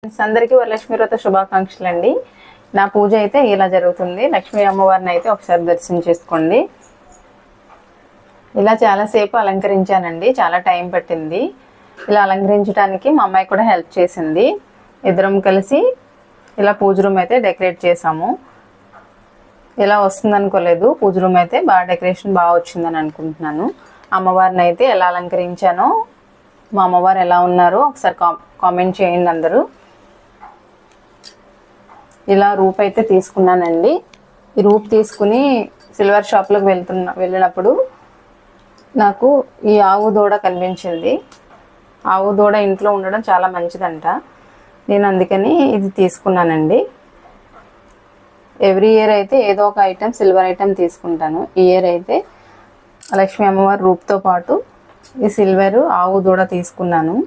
అందరికీ వరలక్ష్మి వ్రత శుభాకాంక్షలు అండి. నా పూజ అయితే ఇలా జరుగుతుంది. లక్ష్మీ అమ్మవారిని అయితే ఒకసారి దర్శనం చేసుకోండి. ఇలా చాలాసేపు అలంకరించానండి, చాలా టైం పట్టింది. ఇలా అలంకరించడానికి మా అమ్మాయి కూడా హెల్ప్ చేసింది. ఇద్దరం కలిసి ఇలా పూజ రూమ్ అయితే డెకరేట్ చేసాము. ఇలా వస్తుంది అనుకోలేదు, పూజ రూమ్ అయితే బాగా డెకరేషన్ బాగా వచ్చిందని అనుకుంటున్నాను. అమ్మవారిని అయితే ఎలా అలంకరించానో, మా అమ్మవారు ఎలా ఉన్నారో ఒకసారి కామెంట్ చేయండి అందరూ. ఇలా రూప్ అయితే తీసుకున్నానండి. ఈ రూప్ తీసుకుని సిల్వర్ షాప్లోకి వెళ్ళినప్పుడు నాకు ఈ ఆవు దూడ కనిపించింది. ఆవు దూడ ఇంట్లో ఉండడం చాలా మంచిదంట. నేను అందుకని ఇది తీసుకున్నానండి. ఎవ్రీ ఇయర్ అయితే ఏదో ఒక ఐటెం, సిల్వర్ ఐటెం తీసుకుంటాను. ఈ ఇయర్ అయితే లక్ష్మీ అమ్మవారి రూప్తో పాటు ఈ సిల్వరు ఆవు దూడ తీసుకున్నాను.